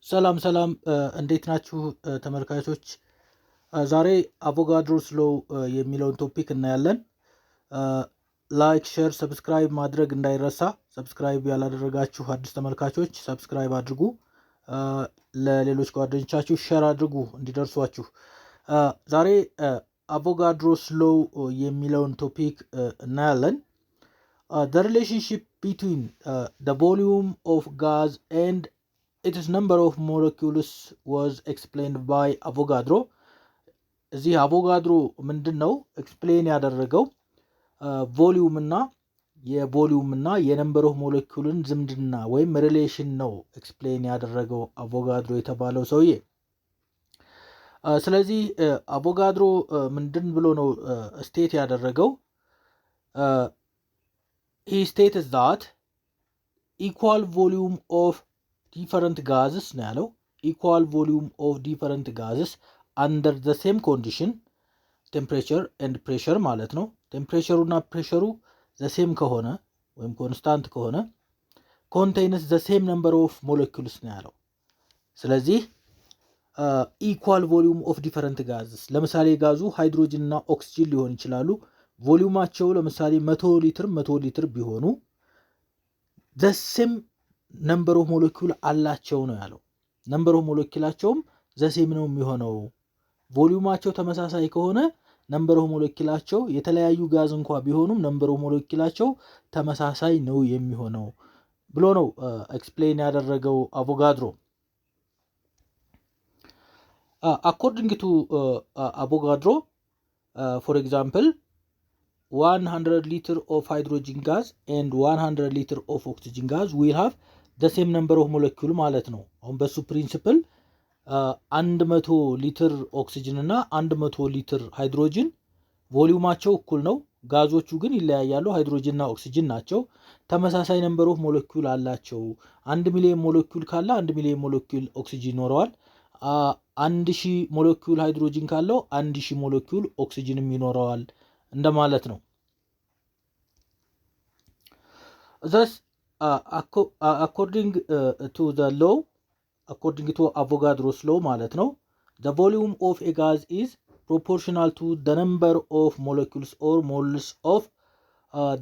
ሰላም እንዴት ናችሁ ተመልካቾች? ዛሬ አቮጋድሮስ ሎው የሚለውን ቶፒክ እናያለን። ላይክ፣ ሼር፣ ሰብስክራይብ ማድረግ እንዳይረሳ። ሰብስክራይብ ያላደረጋችሁ አዲስ ተመልካቾች ሰብስክራይብ አድርጉ። ለሌሎች ጓደኞቻችሁ ሼር አድርጉ እንዲደርሷችሁ። ዛሬ አቮጋድሮስ ሎው የሚለውን ቶፒክ እናያለን። The relationship between the volume of gas and its number of molecules was explained by Avogadro. እዚህ አቮጋድሮ ምንድነው ኤክስፕሌን ያደረገው ቮሊዩም እና የነምበር ኦፍ ሞለኪውልን ዝምድና ወይም ሪሌሽን ነው ኤክስፕሌን ያደረገው አቮጋድሮ የተባለው ሰውዬ። ስለዚህ አቮጋድሮ ምንድን ብሎ ነው ስቴት ያደረገው? he stated that equal volume of different gases ነው ያለው። equal volume of different gases under the same condition temperature and pressure ማለት ነው። ቴምፕሬቸሩና ፕሬሸሩ the same ከሆነ ወይም ኮንስታንት ከሆነ contains the same number of molecules ነው ያለው። ስለዚህ equal volume of different gases ለምሳሌ ጋዙ ሃይድሮጅን እና ኦክሲጅን ሊሆን ይችላሉ። ቮሊዩማቸው ለምሳሌ 100 ሊትር ቢሆኑ the same number of molecule አላቸው ነው ያለው። number of moleculeአቸውም the same ነው የሚሆነው። ቮሊዩማቸው ተመሳሳይ ከሆነ number of moleculeአቸው የተለያዩ ጋዝ እንኳን ቢሆኑም number of moleculeአቸው ተመሳሳይ ነው የሚሆነው ብሎ ነው ኤክስፕሌን ያደረገው አቮጋድሮ። according to Avogadro, for example 100 liter of hydrogen gas and 100 liter of oxygen gas will have the same number of molecule ማለት ነው። አሁን በሱ ፕሪንሲፕል 100 ሊትር ኦክሲጅን እና 100 ሊትር ሃይድሮጅን ቮሊዩማቸው እኩል ነው። ጋዞቹ ግን ይለያያሉ። ሃይድሮጅን እና ኦክሲጅን ናቸው። ተመሳሳይ ነምበር ኦፍ ሞለኪውል አላቸው። 1 ሚሊዮን ሞለኪውል ካለ 1 ሚሊዮን ሞለኪውል ኦክሲጅን ይኖረዋል። 1000 ሞለኪውል ሃይድሮጅን ካለው 1000 ሞለኪውል ኦክሲጅንም ይኖረዋል እንደማለት ነው። thus according to the law, according to Avogadro's law ማለት ነው, the volume of a gas is proportional to the number of molecules or moles of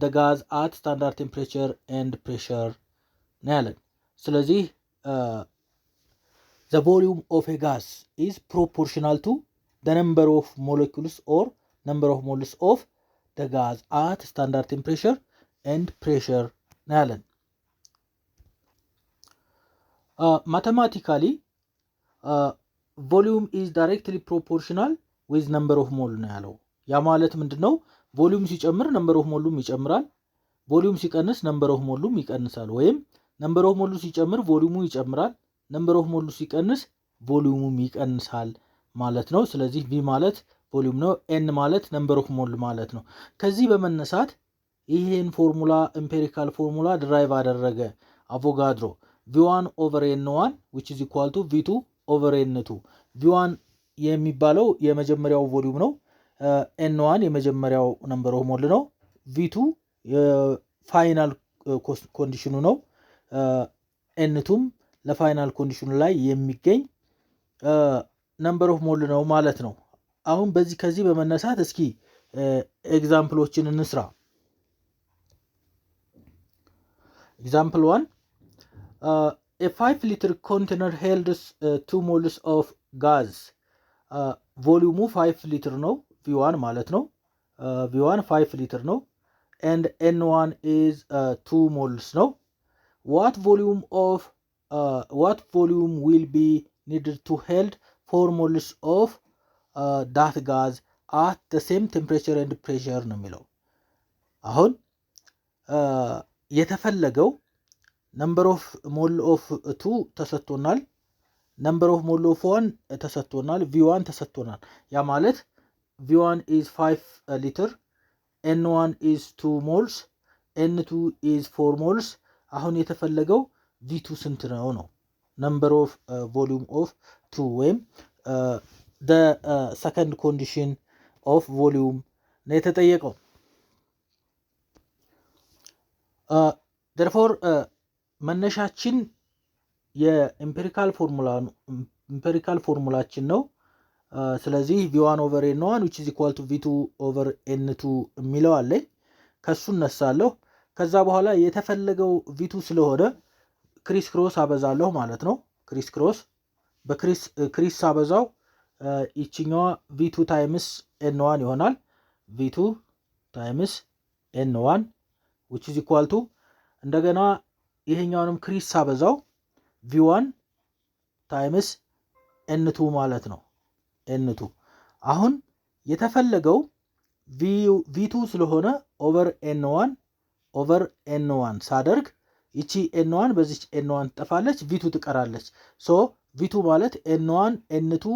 the gas at standard temperature and pressure ነው ያለን። ስለዚህ the volume of a gas is proportional to the number of molecules or number of moles of the gas at standard temperature and pressure ነው ያለን። mathematically volume is directly proportional with number of mole ነው ያለው። ያ ማለት ምንድነው? ቮሊዩም ሲጨምር number of moleም ይጨምራል፣ ቮሊዩም ሲቀንስ number of moleም ይቀንሳል። ወይም number of mole ሲጨምር ቮሊዩሙ ይጨምራል፣ number of mole ሲቀንስ ቮሊዩሙም ይቀንሳል ማለት ነው። ስለዚህ v ማለት ቮሊዩም ነው፣ n ማለት number of mole ማለት ነው። ከዚህ በመነሳት ይሄን ፎርሙላ ኤምፒሪካል ፎርሙላ ድራይቭ አደረገ አቮጋድሮ። v1 over n1 which is equal to v2 over n2። v1 የሚባለው የመጀመሪያው ቮሊዩም ነው፣ n1 የመጀመሪያው number of mole ነው፣ v2 የፋይናል ኮንዲሽኑ ነው፣ n2ም ለፋይናል ኮንዲሽኑ ላይ የሚገኝ number of mole ነው ማለት ነው። አሁን ከዚህ በመነሳት እስኪ ኤግዛምፕሎችን እንስራ። example 1, a 5 liter container holds 2 moles of gas. ቮሊዩሙ 5 ሊትር ነው፣ v1 ማለት ነው። v1 5 ሊትር ነው and n1 is 2 moles ነው. what volume will be needed to hold 4 moles of that gas at the same temperature and pressure ነው የሚለው። አሁን የተፈለገው number of mole of 2 ተሰጥቶናል፣ number of mole of 1 ተሰጥቶናል፣ v1 ተሰጥቶናል። ያ ማለት v1 is 5 liter, n1 is 2 moles, n2 is 4 moles። አሁን የተፈለገው v2 ስንት ነው? number of volume of 2 ወይም the second condition of volume ነው የተጠየቀው። therefore መነሻችን የኢምፔሪካል ፎርሙላችን ነው። ስለዚህ v1 over n1 which is equal to v2 over n2 የሚለው አለኝ። ከሱ እነሳለሁ። ከዛ በኋላ የተፈለገው v2 ስለሆነ ክሪስ ክሮስ አበዛለሁ ማለት ነው። በክሪስ አበዛው ይችኛዋ v2 ታይምስ n1 ይሆናል። v2 ታይምስ n1 which is equal to እንደገና ይሄኛውንም ክሪስ አበዛው v1 ታይምስ n2 ማለት ነው። n2 አሁን የተፈለገው v2 ስለሆነ ኦቨር n1 ሳደርግ ይቺ n1 በዚች n1 ትጠፋለች፣ v2 ትቀራለች። ሶ v2 ማለት n1 n2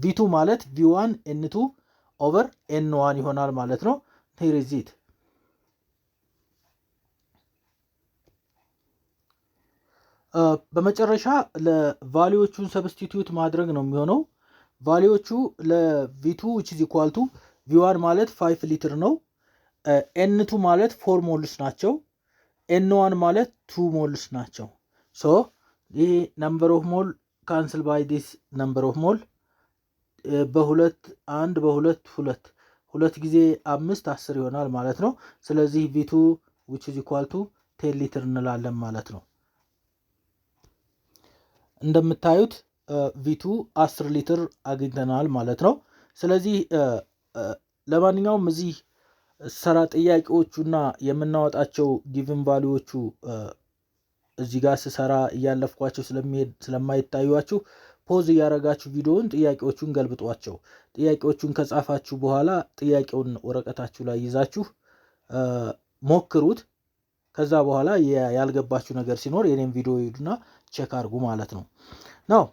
v2 ማለት v1 n2 ኦቨር n1 ይሆናል ማለት ነው። here is it በመጨረሻ ለቫልዩዎቹን ሰብስቲቲዩት ማድረግ ነው የሚሆነው። ቫልዩዎቹ ለv2 which is equal to v1 ማለት 5 ሊትር ነው። n2 ማለት 4 ሞልስ ናቸው። n1 ማለት 2 ሞልስ ናቸው። ሶ ይሄ ነምበር ኦፍ ሞል ካንስል ባይ ዲስ ነምበር ኦፍ ሞል በሁለት 1 በሁለት 2 ሁለት ጊዜ 5 10 ይሆናል ማለት ነው። ስለዚህ v2 which is equal to 10 ሊትር እንላለን ማለት ነው። እንደምታዩት v2 10 ሊትር አግኝተናል ማለት ነው። ስለዚህ ለማንኛውም እዚህ ሰራ ጥያቄዎቹና የምናወጣቸው ጊቭን ቫልዩዎቹ እዚህ ጋር ስሰራ እያለፍኳቸው ስለማይታዩአችሁ ፖዝ እያደረጋችሁ ቪዲዮውን ጥያቄዎቹን ገልብጧቸው። ጥያቄዎቹን ከጻፋችሁ በኋላ ጥያቄውን ወረቀታችሁ ላይ ይዛችሁ ሞክሩት። ከዛ በኋላ ያልገባችሁ ነገር ሲኖር የኔን ቪዲዮ ሄዱና ቼክ አድርጉ ማለት ነው። ናው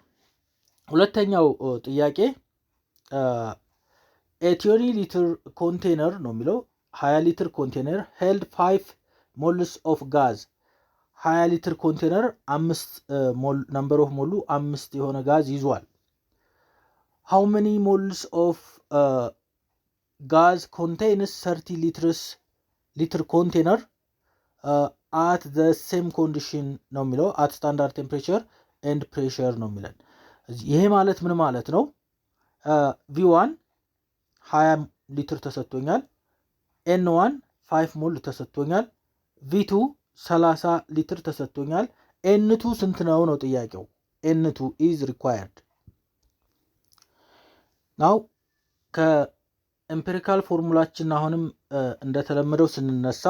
ሁለተኛው ጥያቄ 20 ሊትር ኮንቴነር ነው የሚለው 20 ሊትር ኮንቴነር ሄልድ 5 ሞልስ ኦፍ ጋዝ 20 ሊትር ኮንቴነር 5 ነምበር ኦፍ ሞሉ 5 የሆነ ጋዝ ይዟል። how many moles of gas contains 30 ሊትር ኮንቴነር at the same condition ነው የሚለው at standard temperature and pressure ነው የሚለን። ይሄ ማለት ምን ማለት ነው? v1 20 ሊትር ተሰጥቶኛል። n1 5 ሞል ተሰጥቶኛል። v2 30 ሊትር ተሰጥቶኛል። n2 ስንት ነው ነው ጥያቄው። n2 is required። ናው ከኤምፒሪካል ፎርሙላችን አሁንም እንደተለመደው ስንነሳ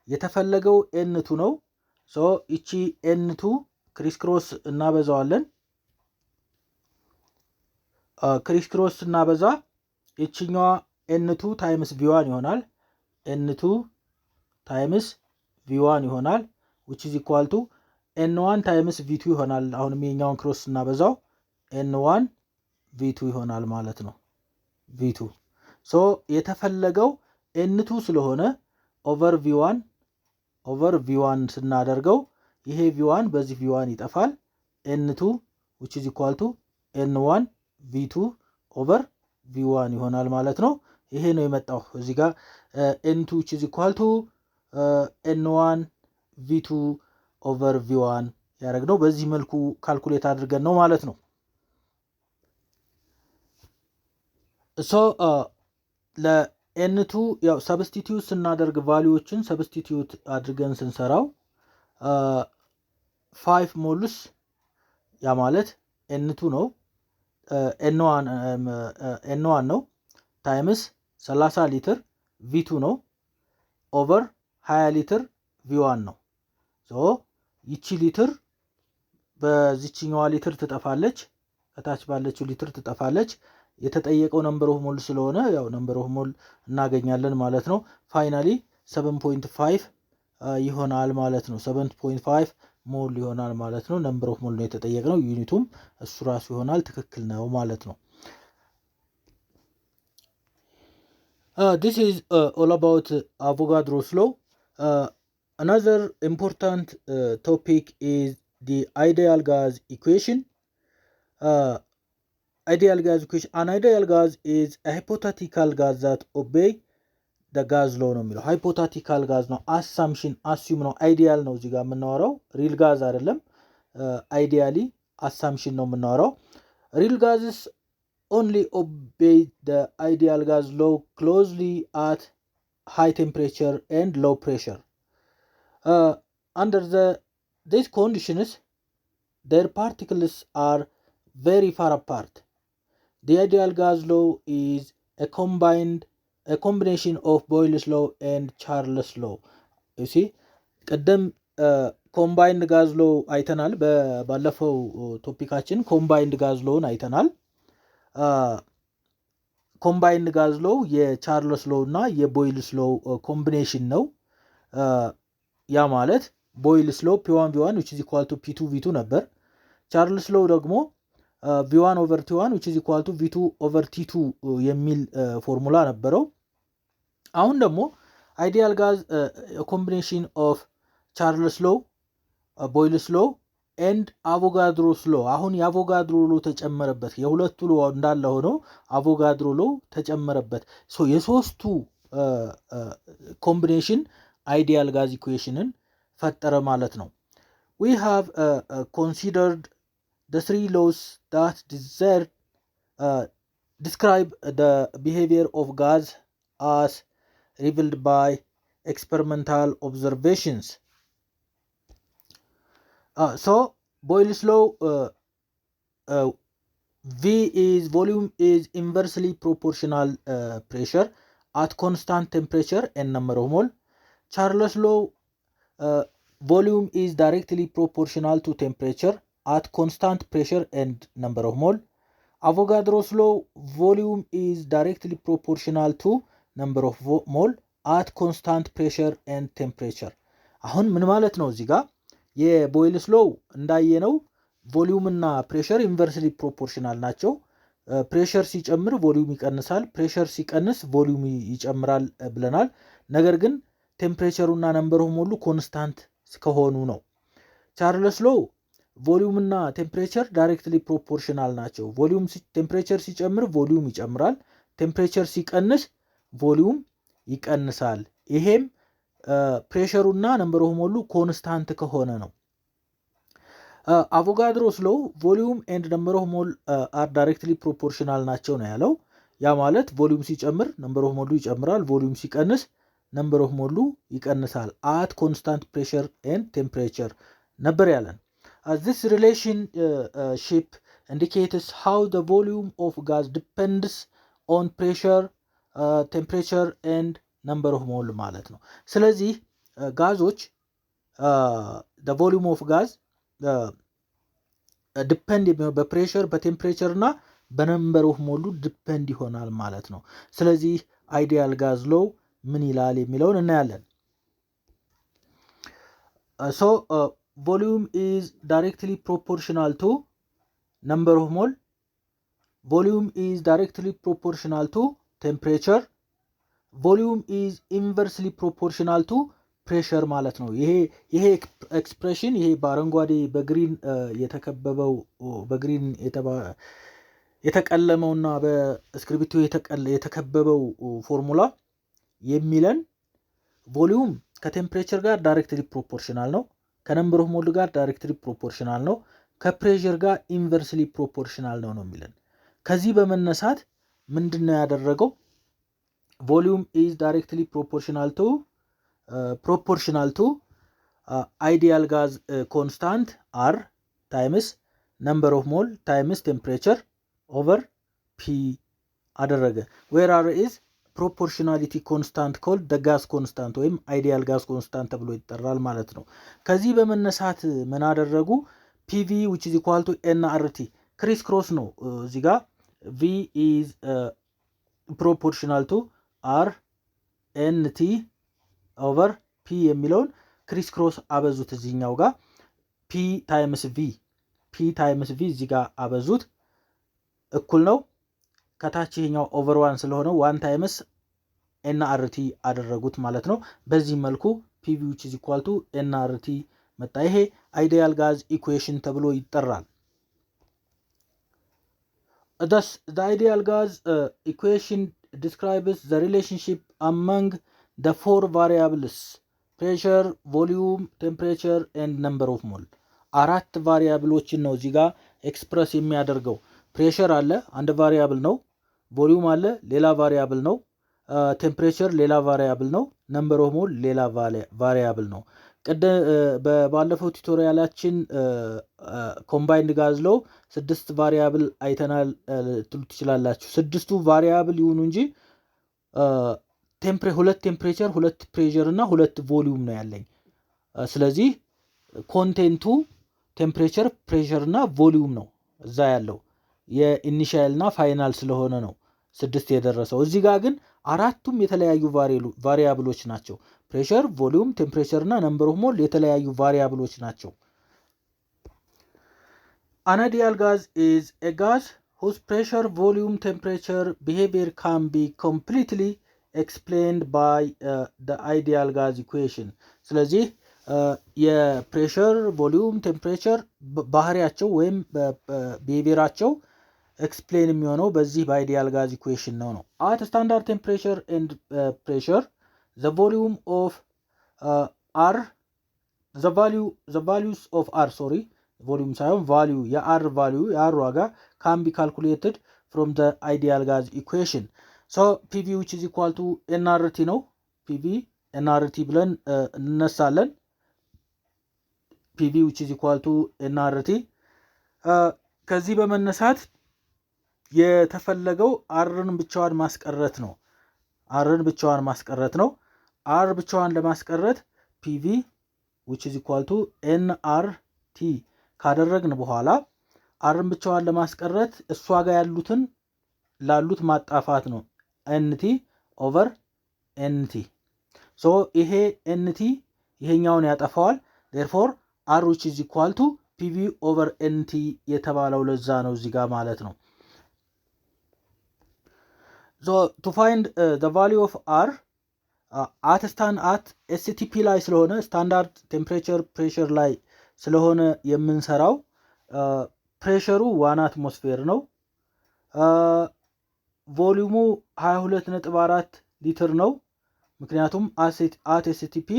የተፈለገው n2 ነው። ሶ እቺ n2 ክሪስ ክሮስ እናበዛዋለን። ክሪስ ክሮስ እናበዛ እቺኛዋ n2 ታይምስ v1 ይሆናል። n2 ታይምስ v1 ይሆናል which is equal to n1 ታይምስ v2 ይሆናል። አሁንም የኛውን ክሮስ እናበዛው n1 v2 ይሆናል ማለት ነው። v2 ሶ የተፈለገው n2 ስለሆነ ኦቨር v1 ስናደርገው ይሄ v1 በዚህ v1 ይጠፋል። n2 which is equal to n1 v2 ኦቨር v1 ይሆናል ማለት ነው። ይሄ ነው የመጣው እዚህ ጋር n2 which is equal to n1 v2 ኦቨር v1 ያደረግነው በዚህ መልኩ ካልኩሌት አድርገን ነው ማለት ነው። ሶ ለn2 ያው ሰብስቲቲዩት ስናደርግ ቫልዩዎችን ሰብስቲቲዩት አድርገን ስንሰራው 5 ሞልስ ያ ማለት n2 ነው n1 ነው ታይምስ 30 ሊትር v2 ነው ኦቨር 20 ሊትር v1 ነው። ሶ ይቺ ሊትር በዚህኛዋ ሊትር ትጠፋለች፣ ከታች ባለችው ሊትር ትጠፋለች። የተጠየቀው ነምበር ኦፍ ሞል ስለሆነ ያው ነምበር ኦፍ ሞል እናገኛለን ማለት ነው። ፋይናሊ 7.5 ይሆናል ማለት ነው። 7.5 ሞል ይሆናል ማለት ነው። ነምበር ኦፍ ሞል ነው የተጠየቀው። ዩኒቱም እሱ ራሱ ይሆናል። ትክክል ነው ማለት ነው። this is all about Avogadro's law. Another important topic is the ideal gas equation. Ideal gas equation. An ideal gas is a hypothetical gas that obey the gas law ነው የሚለው። ሃይፖታቲካል ጋዝ ነው፣ አሳምሽን አሱም ነው፣ አይዲያል ነው እዚህ ጋር የምናወራው ሪል ጋዝ አይደለም። አይዲያሊ አሳምሽን ነው የምናወራው። ሪል ጋዝስ only obey the ideal gas law closely at high temperature and low pressure. Under these conditions, their particles are very far apart. The ideal gas law is a combination of Boyle's law and Charles' law. You see, ቀደም ኮምባይንድ ጋዝ ሎ አይተናል። ባለፈው ቶፒካችን ኮምባይንድ ጋዝ ሎን አይተናል። ኮምባይንድ ጋዝ ሎ የቻርልስ ሎ እና የቦይልስ ሎ ኮምቢኔሽን ነው። ያ ማለት ቦይልስ ሎ P1 V1 which is equal to P2 V2 ነበር። ቻርልስ ሎ ደግሞ V1 over T1 which is equal to V2 over T2 የሚል ፎርሙላ ነበረው። አሁን ደግሞ አይዲያል ጋዝ ኮምቢኔሽን ኦፍ ቻርልስ ሎ ቦይልስ ሎ ኤንድ አቮጋድሮስ ሎ። አሁን የአቮጋድሮ ሎ ተጨመረበት። የሁለቱ ሎ እንዳለ ሆኖ አቮጋድሮ ሎ ተጨመረበት። ሶ የሶስቱ ኮምቢኔሽን አይዲያል ጋዝ ኢኩዌሽንን ፈጠረ ማለት ነው። we have considered the three laws that describe the behavior of gas as revealed by experimental observations. So Boyle's law, volume is inversely proportional pressure at constant temperature and number of mole. Charles' law, volume is directly proportional to temperature at constant pressure and number of mole. Avogadro's law, volume is directly proportional to number of mole at constant pressure and temperature. አሁን ምን ማለት ነው እዚህ ጋር የቦይልስ ሎው እንዳየነው ቮሊዩም እና ፕሬሸር ኢንቨርስሊ ፕሮፖርሽናል ናቸው። ፕሬሸር ሲጨምር ቮሊዩም ይቀንሳል፣ ፕሬሸር ሲቀንስ ቮሊዩም ይጨምራል ብለናል። ነገር ግን ቴምፕሬቸሩ እና ነምበር ኦፍ ሞሉ ኮንስታንት ከሆኑ ነው። ቻርልስ ሎው ቮሊዩም እና ቴምፕሬቸር ዳይሬክትሊ ፕሮፖርሽናል ናቸው። ቮሊዩም ቴምፕሬቸር ሲጨምር ቮሊዩም ይጨምራል፣ ቴምፕሬቸር ሲቀንስ ቮሊዩም ይቀንሳል። ይሄም ፕሬሸሩ እና ነምበር ኦፍ ሞሉ ኮንስታንት ከሆነ ነው። አቮጋድሮስ ሎው ቮሊዩም ኤንድ ነምበር ኦፍ ሞል አር ዳይሬክትሊ ፕሮፖርሽናል ናቸው ነው ያለው። ያ ማለት ቮሊዩም ሲጨምር ነምበር ኦፍ ሞሉ ይጨምራል፣ ቮሊዩም ሲቀንስ ነምበር ኦፍ ሞሉ ይቀንሳል። አት ኮንስታንት ፕሬሸር ኤንድ ቴምፕሬቸር ነበር ያለን። this relationship indicates how the volume of gas depends on pressure, temperature and number of mole ማለት ነው። ስለዚህ ጋዞች the volume of gas ዲፔንድ በፕሬሸር በቴምፕሬቸር እና በነምበር ኦፍ ሞሉ ዲፔንድ ይሆናል ማለት ነው። ስለዚህ አይዲያል ጋዝ ሎው ምን ይላል የሚለውን እናያለን። so volume is directly proportional to number of mole. Volume is directly proportional to temperature. Volume is inversely proportional to pressure ማለት ነው። ይሄ ኤክስፕሬሽን ይሄ በአረንጓዴ በግሪን የተከበበው በግሪን የተቀለመውና በስክሪፕቱ የተከበበው ፎርሙላ የሚለን ቮሊዩም ከቴምፕሬቸር ጋር ዳይሬክትሊ ፕሮፖርሽናል ነው፣ ከነምበር ኦፍ ሞል ጋር ዳይሬክትሊ ፕሮፖርሽናል ነው፣ ከፕሬሸር ጋር ኢንቨርስሊ ፕሮፖርሽናል ነው የሚለን። ከዚህ በመነሳት ምንድነው ያደረገው? volume is directly proportional to ideal gas constant R times number of mole times temperature over P አደረገ። where R is proportionality constant called the gas constant ወይም ideal gas constant ተብሎ ይጠራል ማለት ነው። ከዚህ በመነሳት ምን አደረጉ? PV which is equal to nRT ክሪስ ክሮስ ነው እዚህ ጋር V is proportional to R NT over P የሚለውን ክሪስ ክሮስ አበዙት። እዚህኛው ጋር P times V እዚህ ጋር አበዙት እኩል ነው። ከታች ይሄኛው ኦቨር 1 ስለሆነ 1 times nRT አደረጉት ማለት ነው። በዚህ መልኩ PV which is equal to nRT መጣ። ይሄ አይዲያል ጋዝ ኢኩዌሽን ተብሎ ይጠራል። Thus the ideal gas equation describes the relationship among the four variables pressure, volume, temperature and number of mole. አራት ቫሪያብሎችን ነው እዚህ ጋር ኤክስፕረስ የሚያደርገው። ፕሬሸር አለ አንድ ቫሪያብል ነው፣ ቮሊዩም አለ ሌላ ቫሪያብል ነው፣ ቴምፕሬቸር ሌላ ቫሪያብል ነው፣ ነምበር ኦፍ ሞል ሌላ ቫሪያብል ነው። ባለፈው ቱቶሪያላችን ኮምባይንድ ጋዝ ሎው 6 ቫሪያብል አይተናል ትሉ ትችላላችሁ። 6ቱ ቫሪያብል ይሁኑ እንጂ ሁለት ቴምፕሬቸር፣ ሁለት ፕሬሸር እና ሁለት ቮሊዩም ነው ያለኝ። ስለዚህ ኮንቴንቱ ቴምፕሬቸር፣ ፕሬሸር እና ቮሊዩም ነው እዛ ያለው። የኢኒሻል እና ፋይናል ስለሆነ ነው 6 የደረሰው። እዚህ ጋር ግን አራቱም የተለያዩ ቫሪያብሎች ናቸው። ፕሬሸር፣ ቮሊዩም፣ ቴምፕሬቸር እና ነምበር ኦፍ ሞል የተለያዩ ቫሪያብሎች ናቸው። An ideal gas is a gas whose pressure, volume, temperature, behavior can be completely explained by the ideal gas equation. ስለዚህ የፕሬሸር፣ ቮሊዩም፣ ቴምፕሬቸር ባህሪያቸው ወይም ቢሄቪየራቸው ኤክስፕሌን የሚሆነው በዚህ በአይዲያል ጋዝ ኢኩዌሽን ነው። አት ስታንዳርድ ቴምፕሬቸር ኤንድ ፕሬሸር the volume of the values of R, volume ሳይሆን value የR value የR ዋጋ can be calculated from the ideal gas equation. so PV which is equal to nRT ነው። PV nRT ብለን እንነሳለን። PV which is equal to nRT ከዚህ በመነሳት የተፈለገው አርን ብቻዋን ማስቀረት ነው። አርን ብቻዋን ማስቀረት ነው። አር ብቻዋን ለማስቀረት PV which is equal to nRT ካደረግን በኋላ አርን ብቻዋን ለማስቀረት እሷ ጋር ላሉት ማጣፋት ነው። NT over NT so ይሄ NT ይሄኛውን ያጠፋዋል። therefore R which is equal to PV over NT የተባለው ለዛ ነው እዚህ ጋር ማለት ነው። so to find the value of R at STP ላይ ስለሆነ ስታንዳርድ ቴምፕሬቸር ፕሬሸር ላይ ስለሆነ የምንሰራው ፕሬሸሩ 1 አትሞስፌር ነው። ቮሊዩሙ 22.4 ሊትር ነው። ምክንያቱም at STP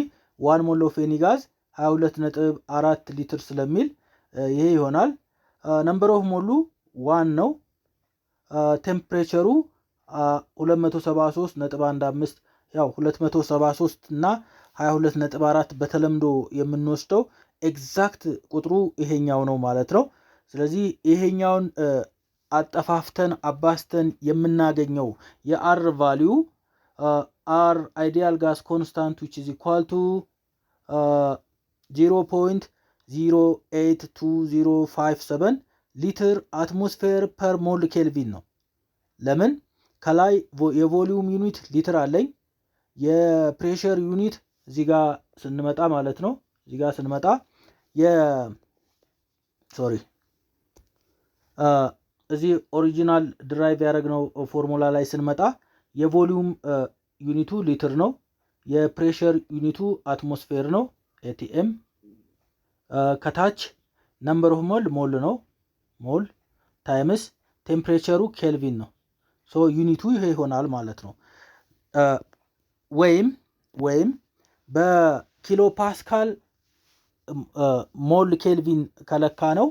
1 ሞል ኦፍ ኤኒ ጋዝ 22.4 ሊትር ስለሚል ይሄ ይሆናል። ነምበር ኦፍ ሞሉ 1 ነው። ቴምፕሬቸሩ 273.15 ያው 273 እና 22.4 በተለምዶ የምንወስደው ኤግዛክት ቁጥሩ ይሄኛው ነው ማለት ነው። ስለዚህ ይሄኛውን አጠፋፍተን አባስተን የምናገኘው የአር ቫልዩ አር አይዲያል ጋስ ኮንስታንት which is equal to 0.082057 ሊትር አትሞስፌር ፐር ሞል ኬልቪን ነው። ለምን ከላይ የቮሊዩም ዩኒት ሊትር አለኝ፣ የፕሬሸር ዩኒት እዚህ ጋር ስንመጣ ማለት ነው። እዚህ ጋር ስንመጣ እዚህ ኦሪጂናል ድራይቭ ያደረግነው ፎርሙላ ላይ ስንመጣ የቮሊዩም ዩኒቱ ሊትር ነው፣ የፕሬሸር ዩኒቱ አትሞስፌር ነው ATM፣ ከታች ነምበር ኦፍ ሞል ነው ሞል ታይምስ ቴምፕሬቸሩ ኬልቪን ነው። ሶ ዩኒቱ ይሄ ይሆናል ማለት ነው። ወይም በኪሎ ፓስካል ሞል ኬልቪን ከለካ ነው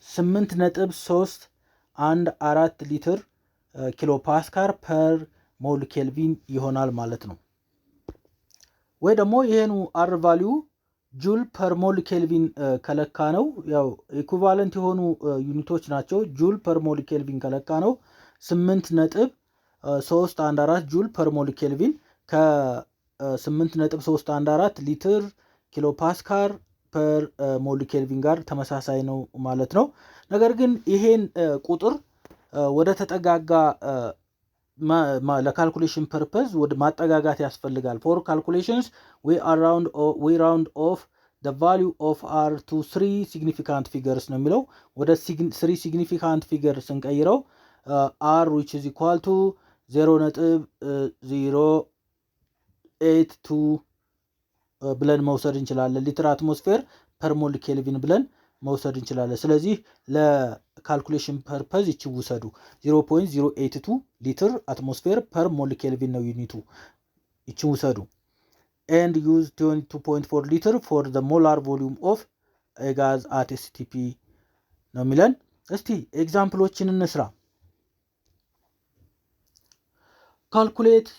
8.314 ሊትር ኪሎ ፓስካል ፐር ሞል ኬልቪን ይሆናል ማለት ነው። ወይ ደግሞ ይሄኑ አር ቫልዩ ጁል ፐር ሞል ኬልቪን ከለካ ነው። ያው ኢኩቫለንት የሆኑ ዩኒቶች ናቸው። ጁል ፐር ሞል ኬልቪን ከለካ ነው 8.314 ጁል ፐር ሞል ኬልቪን ከ8.314 ሊትር ኪሎ ፓስካል ፐር ሞል ኬልቪን ጋር ተመሳሳይ ነው ማለት ነው። ነገር ግን ይሄን ቁጥር ወደ ተጠጋጋ ለካልኩሌሽን ፐርፐዝ ወደ ማጠጋጋት ያስፈልጋል። ፎር ካልኩሌሽንስ we round off the value of R to 3 significant figures ነው የሚለው። ወደ 3 significant figure ስንቀይረው R which is equal to 0.082 ብለን መውሰድ እንችላለን። ሊትር አትሞስፌር ፐር ሞል ኬልቪን ብለን መውሰድ እንችላለን። ስለዚህ ካልኩሌሽን ፐርፐዝ ይቺ ውሰዱ 0.082 ሊትር አትሞስፌር ፐር ሞል ኬልቪን ነው ዩኒቱ ይቺ ውሰዱ and use 22.4 liter for the molar volume of a gas at STP ነው የሚለን እስቲ ኤግዛምፕሎችን እንስራ calculate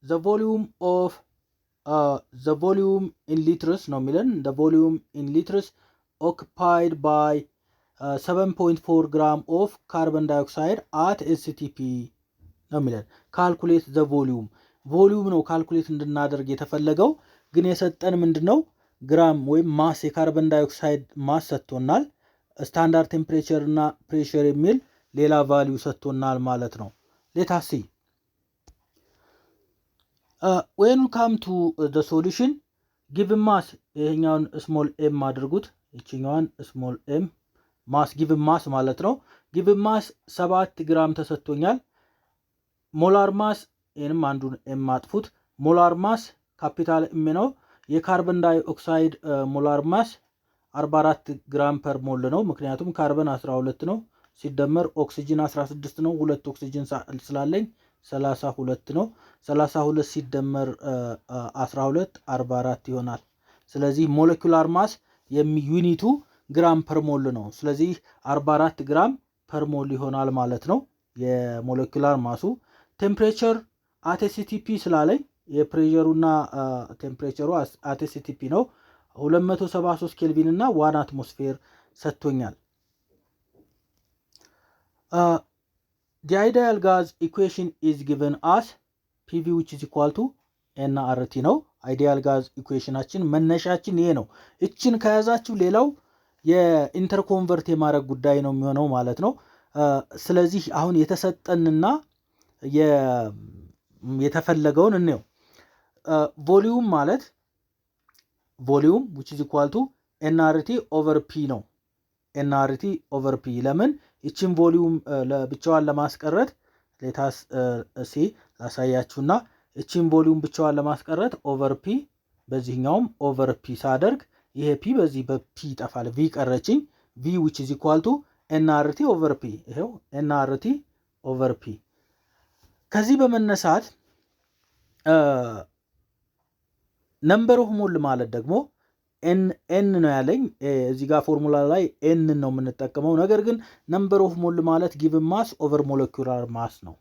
the volume in liters ነው የሚለን the volume in liters occupied by 7.4 gram of carbon dioxide at STP ነው የሚለን calculate the volume ነው ካልኩሌት እንድናደርግ የተፈለገው ግን የሰጠን ምንድነው ግራም ወይም ማስ የካርበን ዳይኦክሳይድ ማስ ሰጥቶናል ስታንዳርድ ቴምፕሬቸር እና ፕሬሸር የሚል ሌላ ቫልዩ ሰጥቶናል ማለት ነው let us see when we come to the solution given mass ይሄኛውን small m አድርጉት እቺኛዋን small m mass given mass ማለት ነው given mass 7 ግራም ተሰጥቶኛል molar mass ይሄንም አንዱን m አጥፉት ሞላር ማስ ካፒታል m ነው የካርበን ዳይኦክሳይድ ሞላር ማስ 44 ግራም ፐር ሞል ነው ምክንያቱም ካርበን 12 ነው ሲደመር ኦክሲጅን 16 ነው ሁለት ኦክሲጅን ስላለኝ 32 ነው 32 ሲደመር 12 44 ይሆናል ስለዚህ ሞለኪውላር ማስ ዩኒቱ ግራም ፐር ሞል ነው ስለዚህ 44 ግራም ፐር ሞል ይሆናል ማለት ነው የሞለኪውላር ማሱ ቴምፕሬቸር at STP ስላለኝ የፕሬሸሩና ቴምፕሬቸሩ at STP ነው 273 ኬልቪን እና 1 አትሞስፌር ሰጥቶኛል the ideal gas equation is given as PV which is equal to nRT ነው ideal gas equationአችን መነሻችን ይሄ ነው እቺን ከያዛችሁ ሌላው የኢንተርኮንቨርት የማድረግ ጉዳይ ነው የሚሆነው ማለት ነው ስለዚህ አሁን የተሰጠንና የተፈለገውን እንየው ቮሊዩም ማለት ቮሊዩም which is equal to nRT over p ነው nRT over p ለምን እቺን ቮሊዩም ለብቻዋን ለማስቀረት ሌታስ ሲ ላሳያችሁና እቺን ቮሊዩም ብቻዋን ለማስቀረት over p በዚህኛውም over p ሳደርግ ይሄ p በዚህ በp ይጠፋል v ቀረችኝ v which is equal to nRT over p ይሄው nRT over p ከዚህ በመነሳት ነምበር ኦፍ ሞል ማለት ደግሞ n ነው ያለኝ እዚህ ጋር ፎርሙላ ላይ n ነው የምንጠቀመው ነገር ግን ነምበር ኦፍ ሞል ማለት given mass over molecular mass ነው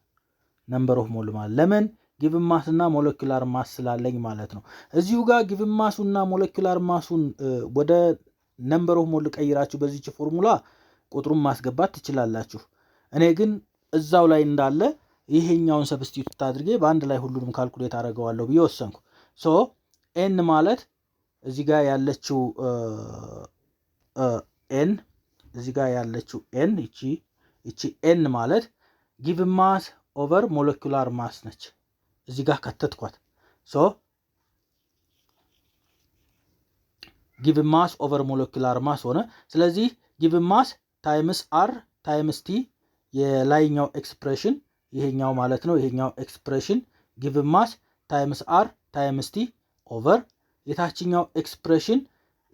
ነምበር ኦፍ ሞል ማለት ለምን given mass እና molecular mass ስላለኝ ማለት ነው እዚሁ ጋር given mass እና molecular massን ወደ ነምበር ኦፍ ሞል ቀይራችሁ በዚህች ፎርሙላ ቁጥሩን ማስገባት ትችላላችሁ እኔ ግን እዛው ላይ እንዳለ ይሄኛውን ሰብስቲቱት አድርጌ በአንድ ላይ ሁሉንም ካልኩሌት አደርገዋለሁ ቢወሰንኩ ሶ n ማለት እዚህ ጋር ያለችው n እዚህ ጋር ያለችው n እቺ n ማለት given mass over molecular mass ነች እዚህ ጋር ከተትኳት ሶ given mass over molecular mass ሆነ ስለዚህ given mass times r times t የላይኛው ኤክስፕሬሽን ይሄኛው ማለት ነው ይሄኛው ኤክስፕሬሽን given mass times r times t over የታችኛው ኤክስፕሬሽን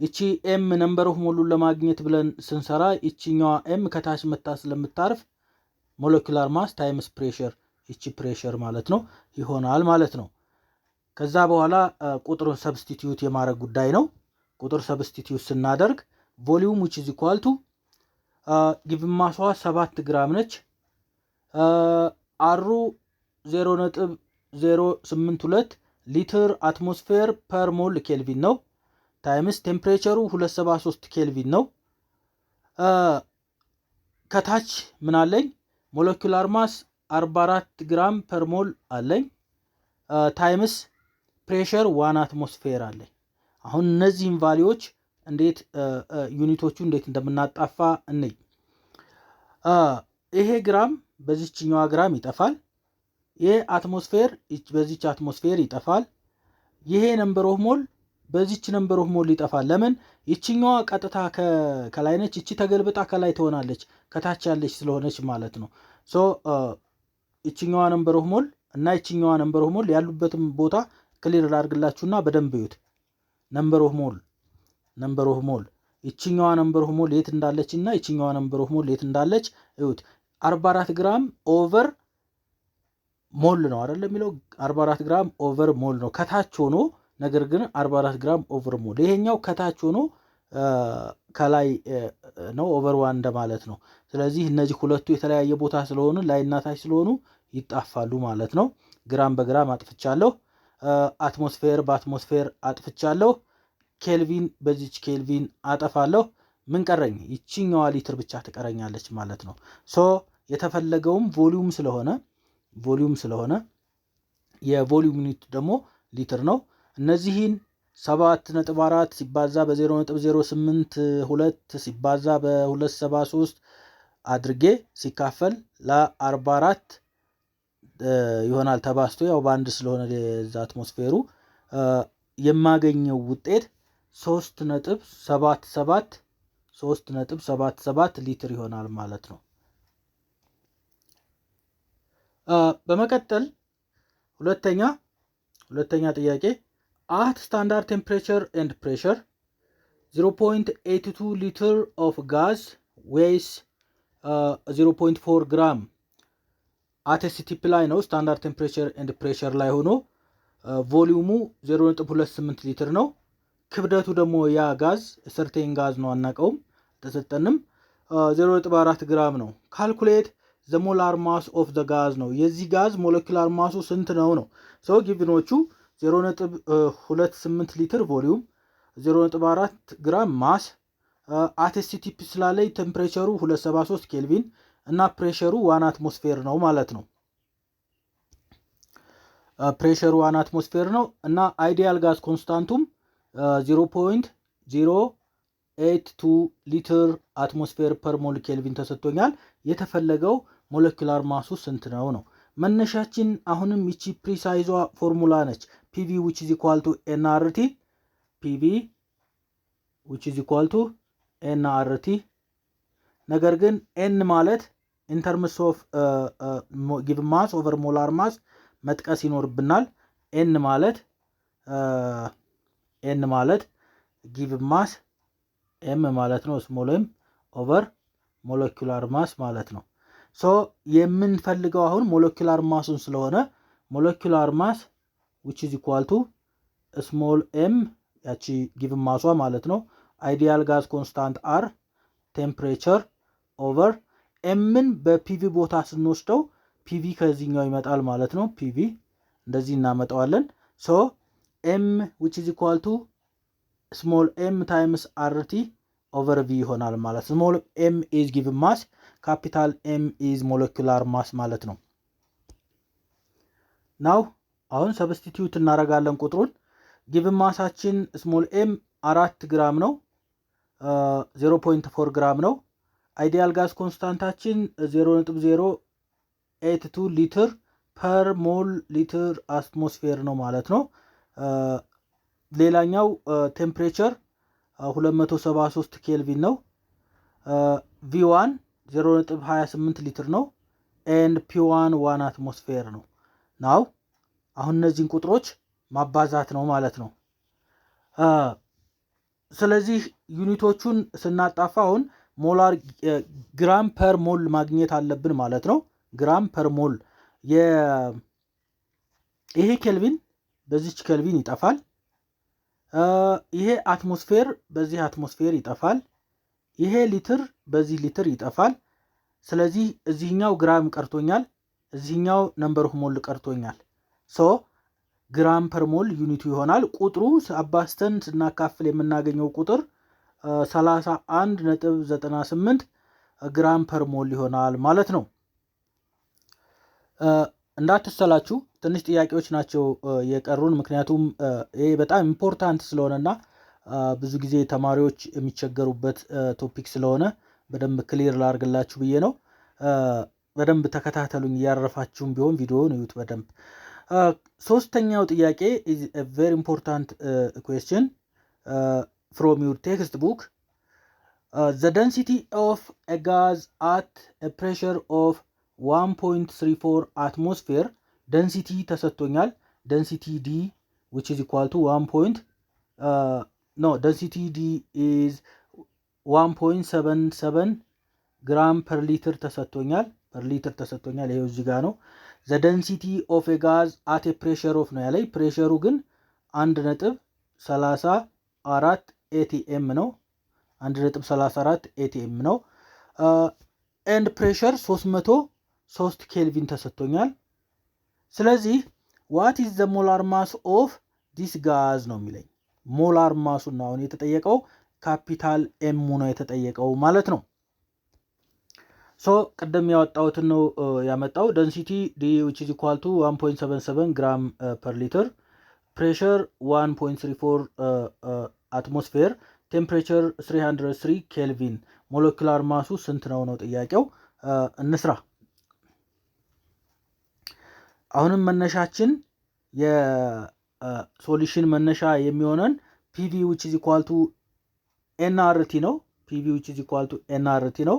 እቺ m ነምበር ኦፍ ሞሉን ለማግኘት ብለን ስንሰራ እቺኛዋ m ከታች መታ ስለምታርፍ molecular mass times pressure እቺ pressure ማለት ነው ይሆናል ማለት ነው ከዛ በኋላ ቁጥሩን ሰብስቲቲዩት የማድረግ ጉዳይ ነው ቁጥር ሰብስቲቲዩት ስናደርግ volume which is equal to given mass 7 ግራም ነች አሩ 0.082 ሊትር አትሞስፌር ፐር ሞል ኬልቪን ነው ታይምስ ቴምፕሬቸሩ 273 ኬልቪን ነው ከታች ምን አለኝ ሞለኪውላር ማስ 44 ግራም ፐር ሞል አለኝ ታይምስ ፕሬሸር 1 አትሞስፌር አለኝ አሁን እነዚህን ቫልዩዎች እንዴት ዩኒቶቹ እንዴት እንደምናጣፋ እንይ ይሄ ግራም በዚህኛው ግራም ይጠፋል ይሄ አትሞስፌር በዚህች አትሞስፌር ይጠፋል ይሄ ነምበር ኦፍ ሞል በዚህች ነምበር ኦፍ ሞል ይጠፋል ለምን ይችኛዋ ቀጥታ ከላይ ነች እቺ ተገልብጣ ከላይ ትሆናለች ከታች ያለች ስለሆነች ማለት ነው ሶ ይችኛዋ ነምበር ኦፍ ሞል እና ይችኛዋ ነምበር ኦፍ ሞል ያሉበትም ቦታ ክሊር አድርግላችሁና በደንብ ይዩት ነምበር ኦፍ ሞል ይችኛዋ ነምበር ኦፍ ሞል የት እንዳለች እና ይችኛዋ ነምበር ኦፍ ሞል የት እንዳለች እዩት። 44 ግራም ኦቨር ሞል ነው አይደል የሚለው 44 ግራም ኦቨር ሞል ነው ከታች ሆኖ፣ ነገር ግን 44 ግራም ኦቨር ሞል ይሄኛው ከታች ሆኖ ከላይ ነው ኦቨር ዋን እንደማለት ነው። ስለዚህ እነዚህ ሁለቱ የተለያየ ቦታ ስለሆኑ ላይና ታች ስለሆኑ ይጣፋሉ ማለት ነው። ግራም በግራም አጥፍቻለሁ። አትሞስፌር በአትሞስፌር አጥፍቻለሁ። ኬልቪን በዚች ኬልቪን አጠፋለሁ። ምን ቀረኝ? ይችኛዋ ሊትር ብቻ ትቀረኛለች ማለት ነው። ሶ የተፈለገውም ቮሊዩም ስለሆነ የቮሊዩም ዩኒት ደግሞ ሊትር ነው። እነዚህን 7.4 ሲባዛ በ0.082 ሲባዛ በ273 አድርጌ ሲካፈል ለ44 ይሆናል ተባስቶ፣ ያው በአንድ ስለሆነ ለዛ አትሞስፌሩ የማገኘው ውጤት 3.77 ሊትር ይሆናል ማለት ነው። በመቀጠል ሁለተኛ ጥያቄ at standard temperature and pressure 0.82 liter of gas weighs 0.4 gram at STP ላይ ነው። ስታንዳርድ ቴምፕሬቸር ኤንድ ፕሬሸር ላይ ሆኖ ቮሊዩሙ 0.28 ሊትር ነው። ክብደቱ ደግሞ ያ ጋዝ ሰርቴን ጋዝ ነው አናቀውም ተሰጠንም 0.4 ግራም ነው። ካልኩሌት ዘ ሞላር ማስ ኦፍ ዘ ጋዝ ነው። የዚህ ጋዝ ሞለኪላር ማሱ ስንት ነው ነው። ሶ ጊቭኖቹ 0.28 ሊትር ቮሊዩም 0.4 ግራም ማስ አት ኤስቲፒ ስላለኝ ቴምፕሬቸሩ 273 ኬልቪን እና ፕሬሸሩ 1 አትሞስፌር ነው ማለት ነው። ፕሬሸሩ 1 አትሞስፌር ነው እና አይዲያል ጋዝ ኮንስታንቱም 0.082 ሊትር አትሞስፌር ፐር ሞል ኬልቪን ተሰጥቶኛል። የተፈለገው ሞለኪላር ማሱ ስንት ነው ነው። መነሻችን አሁንም ይቺ ፕሪሳይዟ ፎርሙላ ነች። PV which is equal to nRT PV which is equal to nRT። ነገር ግን n ማለት in terms of given mass over molar mass መጥቀስ ይኖርብናል። n ማለት given mass m ማለት ነው small m over molecular mass ማለት ነው። ሶ የምንፈልገው አሁን ሞለኪላር ማሱን ስለሆነ ሞለኪላር ማስ which is equal to small m ያቺ given ማሷ ማለት ነው። አይዲያል ጋዝ ኮንስታንት r ቴምፕሬቸር ኦቨር mን በፒቪ ቦታ ስንወስደው ፒቪ ከዚህኛው ይመጣል ማለት ነው። ፒቪ እንደዚህ እናመጣዋለን። ሶ m which is equal to small m times rt over v ይሆናል ማለት። small m is given mass, capital M is molecular mass ማለት ነው። ናው አሁን ሰብስቲቲዩት እናደርጋለን ቁጥሩን። given ማሳችን small m 4 ግራም ነው፣ 0.4 ግራም ነው። አይዲያል ጋዝ ኮንስታንታችን 0.082 ሊትር ፐር ሞል ሊትር አትሞስፌር ነው ማለት ነው። ሌላኛው ቴምፕሬቸር 273 ኬልቪን ነው። V1 0.28 ሊትር ነው and P1 1 አትሞስፌር ነው። ናው አሁን እነዚህን ቁጥሮች ማባዛት ነው ማለት ነው። ስለዚህ ዩኒቶቹን ስናጣፋ አሁን ሞላር ግራም ፐር ሞል ማግኘት አለብን ማለት ነው። ግራም ፐር ሞል ይሄ ኬልቪን በዚች ኬልቪን ይጠፋል። ይሄ አትሞስፌር በዚህ አትሞስፌር ይጠፋል። ይሄ ሊትር በዚህ ሊትር ይጠፋል። ስለዚህ እዚህኛው ግራም ቀርቶኛል፣ እዚህኛው ነምበር ኦፍ ሞል ቀርቶኛል። ሶ ግራም ፐር ሞል ዩኒቱ ይሆናል። ቁጥሩ አባስተን ስናካፍል የምናገኘው ቁጥር 31.98 ግራም ፐር ሞል ይሆናል ማለት ነው። እንዳትሰላችሁ ትንሽ ጥያቄዎች ናቸው የቀሩን፣ ምክንያቱም ይሄ በጣም ኢምፖርታንት ስለሆነና ብዙ ጊዜ ተማሪዎች የሚቸገሩበት ቶፒክ ስለሆነ በደንብ ክሊር ላርግላችሁ ብዬ ነው። በደንብ ተከታተሉኝ፣ እያረፋችሁም ቢሆን ቪዲዮውን እዩት በደንብ። ሶስተኛው ጥያቄ is a very important question from your textbook. The density of a gas at a pressure of 1.34 atmosphere, density ተሰጥቶኛል። density D which is equal to density D is 1.77 ግራም ፐር ሊትር ተሰጥቶኛል። ይሄው እዚህ ጋር ነው። the density of a gas at a pressure of ነው ያለኝ። ፕሬሸሩ ግን 1.34 atm ነው። 1.34 atm ነው። and pressure 303 ኬልቪን ተሰጥቶኛል። ስለዚህ what is the molar mass of this gas ነው የሚለኝ። ሞላር ማሱ ነው አሁን የተጠየቀው፣ ካፒታል ኤም ነው የተጠየቀው ማለት ነው። ሶ ቀደም ያወጣሁትን ነው ያመጣው። ደንሲቲ ዲ which is equal to 1.77 ግራም ፐር ሊትር፣ ፕሬሸር 1.34 አትሞስፌር፣ ቴምፕሬቸር 303 ኬልቪን፣ ሞለኪውላር ማሱ ስንት ነው ነው ጥያቄው። እንስራ። አሁንም መነሻችን የሶሉሽን መነሻ የሚሆነን PV which is equal to NRT ነው። PV which is equal to NRT ነው።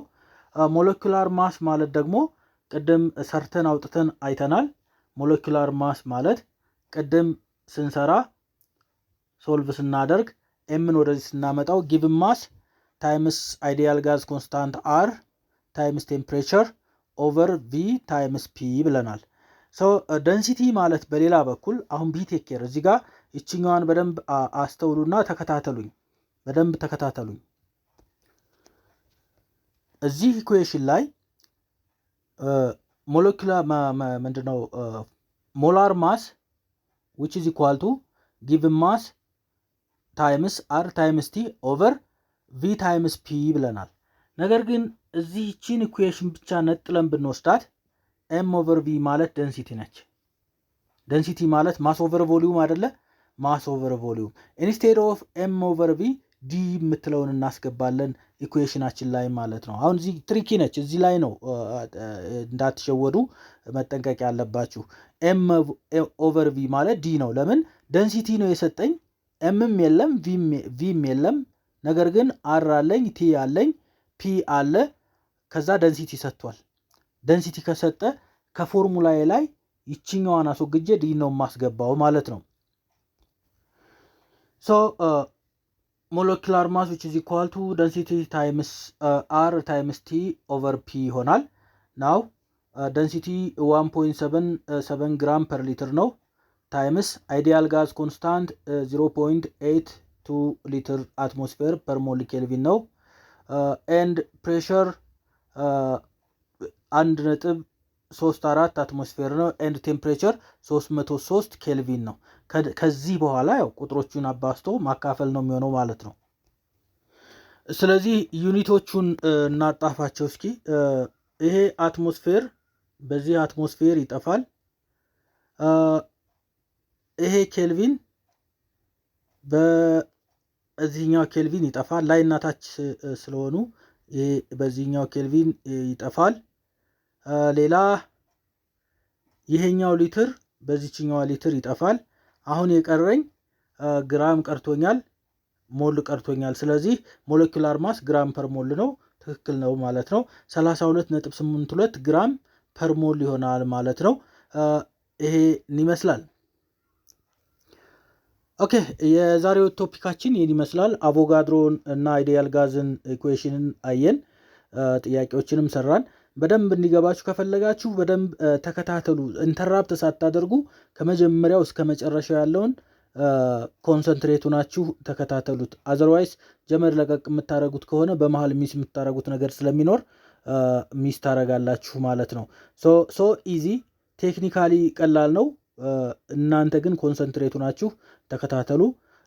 ሞለኪውላር ማስ ማለት ደግሞ ቅድም ሰርተን አውጥተን አይተናል። ሞለኪውላር ማስ ማለት ቅድም ስንሰራ ሶልቭ ስናደርግ ኤምን ወደዚህ ስናመጣው ጊቭን ማስ ታይምስ አይዲያል ጋዝ ኮንስታንት R ታይምስ ቴምፕሬቸር ኦቨር V ታይምስ P ብለናል። ሶ ደንሲቲ ማለት በሌላ በኩል አሁን ቴክ ኬር እዚህ ጋር እቺኛዋን በደንብ አስተውሉና ተከታተሉኝ። እዚህ ኢኩዌሽን ላይ ሞለኪውላር ምንድነው ሞላር ማስ which is equal to given mass times R times T over V times P ብለናል። ነገር ግን እዚህ እቺን ኢኩዌሽን ብቻ ነጥለን ብንወስዳት M over V ማለት ደንሲቲ ነች። ደንሲቲ ማለት ማስ ኦቨር ቮሊዩም አይደለ? ማስ ኦቨር ቮሊዩም ኢንስቴድ ኦፍ M over V D የምትለውን እናስገባለን ኢኩዌሽናችን ላይ ማለት ነው። አሁን እዚህ ትሪኪ ነች። እዚህ ላይ ነው እንዳትሸወዱ መጠንቀቅ ያለባችሁ። M over V ማለት D ነው። ለምን? ደንሲቲ ነው የሰጠኝ። Mም የለም Vም የለም። ነገር ግን R አለኝ፣ T አለኝ፣ P አለ። ከዛ ደንሲቲ ሰጥቷል። ደንሲቲ ከሰጠ ከፎርሙላዬ ላይ ይችኛዋን አስወግጄ D ነው ማስገባው ማለት ነው። ሶ molecular mass which is equal to density times R times T over P ይሆናል። now density 1.77 gram per liter ነው times ideal gas constant 0.82 liter atmosphere per mole Kelvin ነው and pressure 1.34 atmosphere ነው and temperature 303 ኬልቪን ነው። ከዚህ በኋላ ያው ቁጥሮቹን አባስቶ ማካፈል ነው የሚሆነው ማለት ነው። ስለዚህ ዩኒቶቹን እናጣፋቸው እስኪ። ይሄ አትሞስፌር በዚህ አትሞስፌር ይጠፋል። ይሄ ኬልቪን በዚህኛው ኬልቪን ይጠፋል። ላይ እና ታች ስለሆኑ ይሄ በዚህኛው ኬልቪን ይጠፋል። ሌላ ይሄኛው ሊትር በዚህኛው ሊትር ይጠፋል። አሁን የቀረኝ ግራም ቀርቶኛል፣ ሞል ቀርቶኛል። ስለዚህ ሞለኪውላር ማስ ግራም ፐር ሞል ነው። ትክክል ነው ማለት ነው። 32.82 ግራም ፐር ሞል ይሆናል ማለት ነው። ይሄን ይመስላል። ኦኬ የዛሬው ቶፒካችን ይሄን ይመስላል። አቮጋድሮን እና አይዲያል ጋዝን ኢኩዌሽንን አየን፣ ጥያቄዎችንም ሰራን። በደንብ እንዲገባችሁ ከፈለጋችሁ በደንብ ተከታተሉ። ኢንተራፕት ሳታደርጉ ከመጀመሪያው እስከ መጨረሻው ያለውን ኮንሰንትሬቱ ናችሁ ተከታተሉት። አዘርዋይስ ጀመር ለቀቅ የምታረጉት ከሆነ በመሃል ሚስ የምታረጉት ነገር ስለሚኖር ሚስ ታረጋላችሁ ማለት ነው። ሶ ኢዚ ቴክኒካሊ ቀላል ነው። እናንተ ግን ኮንሰንትሬቱ ናችሁ ተከታተሉ።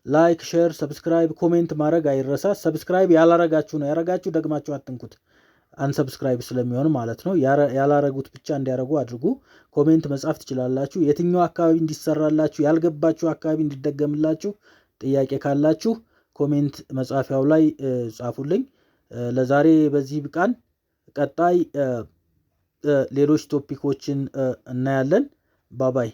ላይክ፣ ሼር፣ ሰብስክራይብ፣ ኮሜንት ማድረግ አይረሳ። ሰብስክራይብ ያላረጋችሁ ነው ያረጋችሁ ደግማችሁ አትንኩት፣ አንሰብስክራይብ ስለሚሆን ማለት ነው። ያላረጉት ብቻ እንዲያረጉ አድርጉ። ኮሜንት መጻፍ ትችላላችሁ። የትኛው አካባቢ እንዲሰራላችሁ፣ ያልገባችሁ አካባቢ እንዲደገምላችሁ ጥያቄ ካላችሁ ኮሜንት መጻፊያው ላይ ጻፉልኝ። ለዛሬ በዚህ ብቃን። ቀጣይ ሌሎች ቶፒኮችን እናያለን። ባባይ